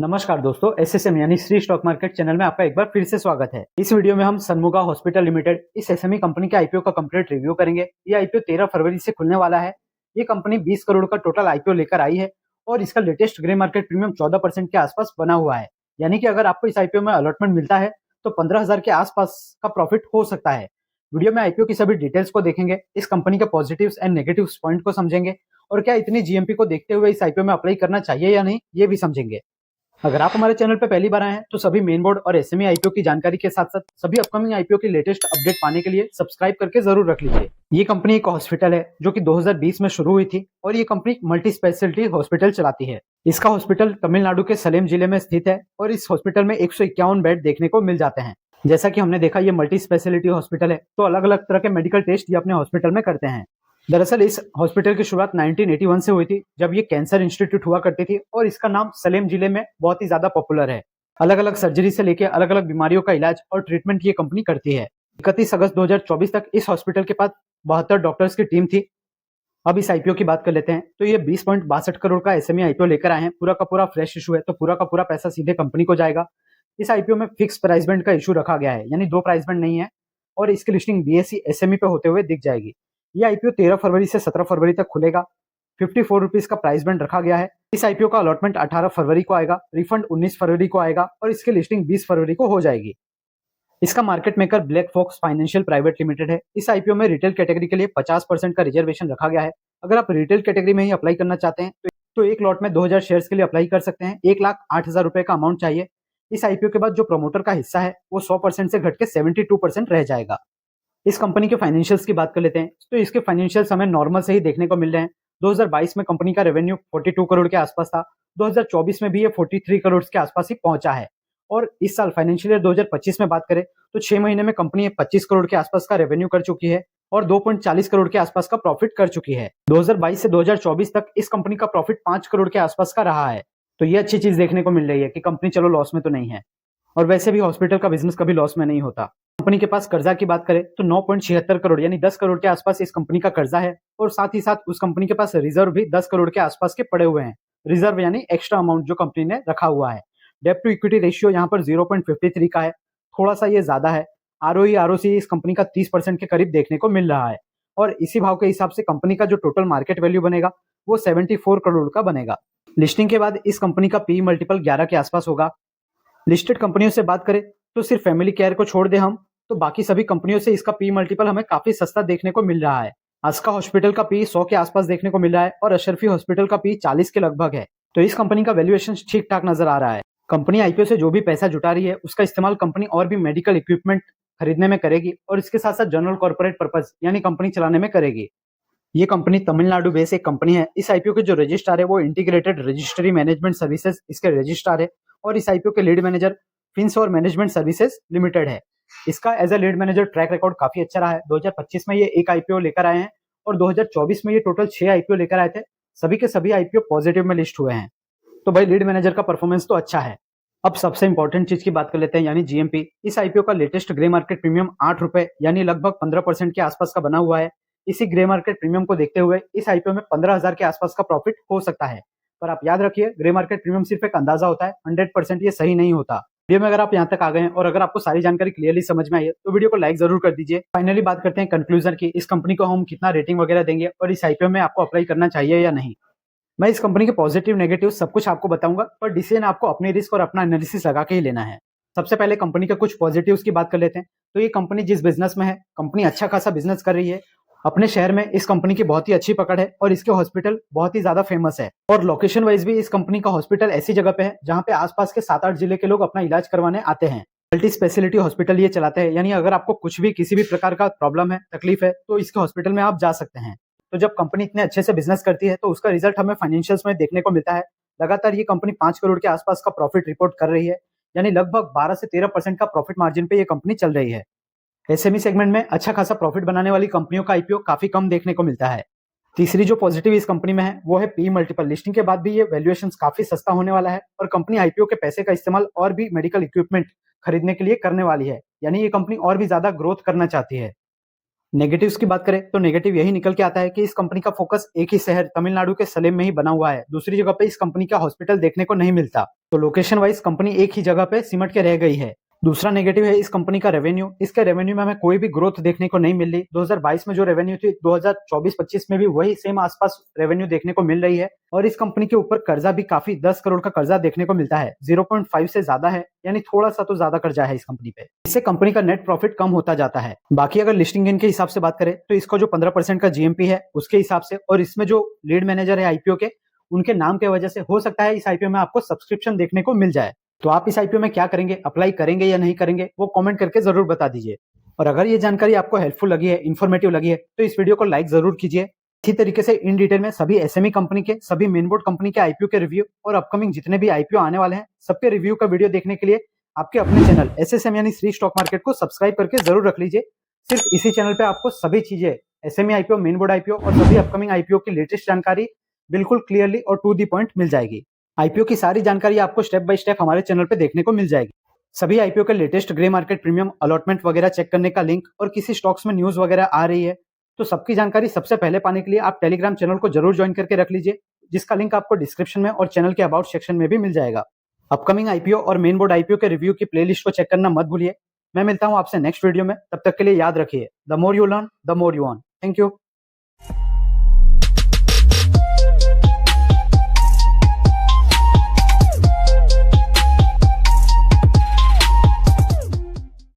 नमस्कार दोस्तों, एसएसएम यानी श्री स्टॉक मार्केट चैनल में आपका एक बार फिर से स्वागत है। इस वीडियो में हम सनमुगा हॉस्पिटल लिमिटेड इस एसएमई कंपनी के आईपीओ का कंप्लीट रिव्यू करेंगे। ये आईपीओ 13 फरवरी से खुलने वाला है। ये कंपनी 20 करोड़ का टोटल आईपीओ लेकर आई है और इसका लेटेस्ट ग्रे मार्केट प्रीमियम 14% के आसपास बना हुआ है। यानी कि अगर आपको इस आईपीओ में अलॉटमेंट मिलता है तो 15,000 के आसपास का प्रॉफिट हो सकता है। वीडियो में आईपीओ की सभी डिटेल्स को देखेंगे, इस कंपनी के पॉजिटिव्स एंड नेगेटिव्स पॉइंट को समझेंगे और क्या इतनी जीएमपी को देखते हुए इस आईपीओ में अप्लाई करना चाहिए या नहीं, ये भी समझेंगे। अगर आप हमारे चैनल पर पहली बार आए हैं तो सभी मेन बोर्ड और एसएमई आईपीओ की जानकारी के साथ साथ सभी अपकमिंग आईपीओ की लेटेस्ट अपडेट पाने के लिए सब्सक्राइब करके जरूर रख लीजिए। ये कंपनी एक हॉस्पिटल है जो कि 2020 में शुरू हुई थी और ये कंपनी मल्टी स्पेशलिटी हॉस्पिटल चलाती है। इसका हॉस्पिटल तमिलनाडु के सलेम जिले में स्थित है और इस हॉस्पिटल में 151 बेड देखने को मिल जाते हैं। जैसा कि हमने देखा, ये मल्टी स्पेशलिटी हॉस्पिटल है तो अलग अलग तरह के मेडिकल टेस्ट ये अपने हॉस्पिटल में करते हैं। दरअसल इस हॉस्पिटल की शुरुआत 1981 से हुई थी, जब ये कैंसर इंस्टीट्यूट हुआ करती थी और इसका नाम सलेम जिले में बहुत ही ज्यादा पॉपुलर है। अलग अलग सर्जरी से लेकर अलग अलग बीमारियों का इलाज और ट्रीटमेंट ये कंपनी करती है। 31 अगस्त 2024 तक इस हॉस्पिटल के पास 72 डॉक्टर्स की टीम थी। अब इस आईपीओ की बात कर लेते हैं तो ये 20.62 करोड़ का एसएमई आईपीओ लेकर आए हैं। पूरा का पूरा फ्रेश इशू है तो पूरा का पूरा पैसा सीधे कंपनी को जाएगा। इस आईपीओ में फिक्स प्राइस बैंड का इशू रखा गया है, यानी दो प्राइस बैंड नहीं है और इसकी लिस्टिंग बीएसई एसएमई पे होते हुए दिख जाएगी। ये आईपीओ 13 फरवरी से 17 फरवरी तक खुलेगा। 54 रुपीज का प्राइस बैंड रखा गया है। इस आईपीओ का अलॉटमेंट 18 फरवरी को आएगा, रिफंड 19 फरवरी को आएगा और इसकी लिस्टिंग 20 फरवरी को हो जाएगी। इसका market maker Black Fox financial private limited है। इस आईपीओ में रिटेल कैटेगरी के लिए 50% का रिजर्वेशन रखा गया है। अगर आप रिटेल कैटेगरी में ही अप्लाई करना चाहते हैं तो एक लॉट में 2000 शेयर्स के लिए अप्लाई कर सकते हैं। 1,08,000 रुपए का अमाउंट चाहिए। इस आईपीओ के बाद जो प्रमोटर का हिस्सा है वो 100% से घट के 72% रह जाएगा। इस कंपनी के फाइनेंशियल्स की बात कर लेते हैं तो इसके फाइनेंशियल्स हमें नॉर्मल से ही देखने को मिल रहे हैं। 2022 में कंपनी का रेवेन्यू 42 करोड़ के आसपास था। 2024 में भी ये 43 करोड़ के आसपास ही पहुंचा है और इस साल फाइनेंशियल ईयर 2025 में बात करें तो 6 महीने में कंपनी 25 करोड़ के आसपास का रेवेन्यू कर चुकी है और 2.40 करोड़ के आसपास का प्रॉफिट कर चुकी है। 2022 से 2024 तक इस कंपनी का प्रॉफिट 5 करोड़ के आसपास का रहा है। तो ये अच्छी चीज देखने को मिल रही है कि कंपनी चलो लॉस में तो नहीं है और वैसे भी हॉस्पिटल का बिजनेस कभी लॉस में नहीं होता। कंपनी के पास कर्जा की बात करें तो 9.76 करोड़ यानी 10 करोड़ के आसपास इस कंपनी का कर्जा है और साथ ही साथ उस कंपनी के पास रिजर्व भी 10 करोड़ के आसपास के पड़े हुए हैं। रिजर्व यानी एक्स्ट्रा अमाउंट जो कंपनी ने रखा हुआ है। डेब्ट टू इक्विटी रेशियो यहाँ पर 0.53 का है, थोड़ा सा ये ज्यादा है। आरओई आरओसी इस कंपनी का 30% के करीब देखने को मिल रहा है और इसी भाव के हिसाब से कंपनी का जो टोटल मार्केट वैल्यू बनेगा वो 74 करोड़ का बनेगा। लिस्टिंग के बाद इस कंपनी का पी मल्टीपल 11 के आसपास होगा। लिस्टेड कंपनियों से बात करें तो सिर्फ फैमिली केयर को छोड़ दे हम तो बाकी सभी कंपनियों से इसका पी मल्टीपल हमें काफी सस्ता देखने को मिल रहा है। अस्का हॉस्पिटल का पी 100 के आसपास देखने को मिल रहा है और अशरफी हॉस्पिटल का पी 40 के लगभग है। तो इस कंपनी का वैल्यूएशन ठीक ठाक नजर आ रहा है। कंपनी आईपीओ से जो भी पैसा जुटा रही है उसका इस्तेमाल कंपनी और भी मेडिकल इक्विपमेंट खरीदने में करेगी और इसके साथ साथ जनरल कॉर्पोरेट पर्पज यानी कंपनी चलाने में करेगी। ये कंपनी तमिलनाडु बेस्ड एक कंपनी है। इस आईपीओ के जो रजिस्ट्रार है वो इंटीग्रेटेड रजिस्ट्री मैनेजमेंट सर्विसेज इसके रजिस्ट्रार है और इस आईपीओ के lead manager Finshore Management Services Limited है। इसका as a lead manager track record काफी अच्छा रहा है। 2025 में ये एक आईपीओ लेकर आए हैं और 2024 में ये टोटल 6 आईपीओ लेकर आए थे। सभी के सभी आईपीओ पॉजिटिव में लिस्ट हुए हैं। तो भाई लीड मैनेजर का परफॉर्मेंस तो अच्छा है। अब सबसे इंपॉर्टेंट चीज की बात कर लेते हैं यानी जीएमपी। इस आईपीओ का लेटेस्ट ग्रे मार्केट प्रीमियम 8 रुपए यानी लगभग 15% के आसपास का बना हुआ है। इसी ग्रे मार्केट प्रीमियम को देखते हुए इस आईपीओ में 15,000 के आसपास का प्रॉफिट हो सकता है। पर आप याद रखिए, ग्रे मार्केट प्रीमियम सिर्फ एक अंदाजा होता है, 100% ये सही नहीं होता। वीडियो में अगर आप यहाँ तक आ गए हैं और अगर आपको सारी जानकारी क्लियरली समझ में आई है तो वीडियो को लाइक जरूर कर दीजिए। फाइनली बात करते हैं कंक्लूजन की, इस कंपनी को हम कितना रेटिंग वगैरह देंगे और इस आईपीओ में आपको अप्लाई करना चाहिए या नहीं। मैं इस कंपनी के पॉजिटिव नेगेटिव सब कुछ आपको बताऊंगा पर डिसीजन आपको अपनी रिस्क और अपना एनालिसिस लगा के ही लेना है। सबसे पहले कंपनी के कुछ पॉजिटिव्स की बात कर लेते हैं। तो ये कंपनी जिस बिजनेस में है, कंपनी अच्छा खासा बिजनेस कर रही है। अपने शहर में इस कंपनी की बहुत ही अच्छी पकड़ है और इसके हॉस्पिटल बहुत ही ज्यादा फेमस है और लोकेशन वाइज भी इस कंपनी का हॉस्पिटल ऐसी जगह पे है जहाँ पे आसपास के 7-8 जिले के लोग अपना इलाज करवाने आते हैं। मल्टी स्पेशलिटी हॉस्पिटल ये चलाते हैं, यानी अगर आपको कुछ भी किसी भी प्रकार का प्रॉब्लम है, तकलीफ है तो इसके हॉस्पिटल में आप जा सकते हैं। तो जब कंपनी इतने अच्छे से बिजनेस करती है तो उसका रिजल्ट हमें फाइनेंशियल्स में देखने को मिलता है। लगातार ये कंपनी 5 करोड़ के आसपास का प्रॉफिट रिपोर्ट कर रही है, यानी लगभग 12 से 13% का प्रॉफिट मार्जिन पे ये कंपनी चल रही है। एसएमई सेगमेंट में अच्छा खासा प्रॉफिट बनाने वाली कंपनियों का आईपीओ काफी कम देखने को मिलता है। तीसरी जो पॉजिटिव इस कंपनी में है वो है पी मल्टीपल। लिस्टिंग के बाद भी ये वैल्यूएशन काफी सस्ता होने वाला है और कंपनी आईपीओ के पैसे का इस्तेमाल और भी मेडिकल इक्विपमेंट खरीदने के लिए करने वाली है, यानी ये कंपनी और भी ज्यादा ग्रोथ करना चाहती है। नेगेटिव्स की बात करें तो नेगेटिव यही निकल के आता है कि इस कंपनी का फोकस एक ही शहर तमिलनाडु के सलेम में ही बना हुआ है। दूसरी जगह पे इस कंपनी का हॉस्पिटल देखने को नहीं मिलता, तो लोकेशन वाइज कंपनी एक ही जगह पे सिमट के रह गई है। दूसरा नेगेटिव है इस कंपनी का रेवेन्यू। इसके रेवेन्यू में हमें कोई भी ग्रोथ देखने को नहीं मिल रही। 2022 में जो रेवेन्यू थी 2024-25 में भी वही सेम आसपास रेवेन्यू देखने को मिल रही है। और इस कंपनी के ऊपर कर्जा भी काफी 10 करोड़ का कर्जा देखने को मिलता है। 0.5 से ज्यादा है, यानी थोड़ा सा तो ज्यादा कर्जा है इस कंपनी पे। इससे कंपनी का नेट प्रॉफिट कम होता जाता है। बाकी अगर लिस्टिंग गेन के हिसाब से बात करें तो इसका जो 15% का जीएमपी है उसके हिसाब से, और इसमें जो लीड मैनेजर है आईपीओ के, उनके नाम के वजह से हो सकता है इस आईपीओ में आपको सब्सक्रिप्शन देखने को मिल जाए। तो आप इस आईपीओ में क्या करेंगे, अप्लाई करेंगे या नहीं करेंगे, वो कमेंट करके जरूर बता दीजिए। और अगर ये जानकारी आपको हेल्पफुल लगी है, इन्फॉर्मेटिव लगी है, तो इस वीडियो को लाइक जरूर कीजिए। इसी तरीके से इन डिटेल में सभी एसएमई कंपनी के, सभी मेन बोर्ड कंपनी के आईपीओ के रिव्यू और अपकमिंग जितने भी आईपीओ आने वाले हैं सबके रिव्यू का वीडियो देखने के लिए आपके अपने चैनल एसएसएम यानी श्री स्टॉक मार्केट को सब्सक्राइब करके जरूर रख लीजिए। सिर्फ इसी चैनल पे आपको सभी चीजें, SME IPO, main board IPO और सभी अपकमिंग आईपीओ की लेटेस्ट जानकारी बिल्कुल क्लियरली और टू दी पॉइंट मिल जाएगी। आईपीओ की सारी जानकारी आपको स्टेप बाय स्टेप हमारे चैनल पे देखने को मिल जाएगी। सभी आईपीओ के latest grey market premium allotment वगैरह चेक करने का लिंक और किसी स्टॉक्स में न्यूज वगैरह आ रही है तो सबकी जानकारी सबसे पहले पाने के लिए आप टेलीग्राम चैनल को जरूर ज्वाइन करके रख लीजिए, जिसका लिंक आपको डिस्क्रिप्शन में और चैनल के अबाउट सेक्शन में भी मिल जाएगा। अपकमिंग आईपीओ और मेन बोर्ड आईपीओ के रिव्यू की प्लेलिस्ट को चेक करना मत भूलिए। मैं मिलता हूं आपसे नेक्स्ट वीडियो में, तब तक के लिए याद रखिए, the more you learn the more you earn. Thank you.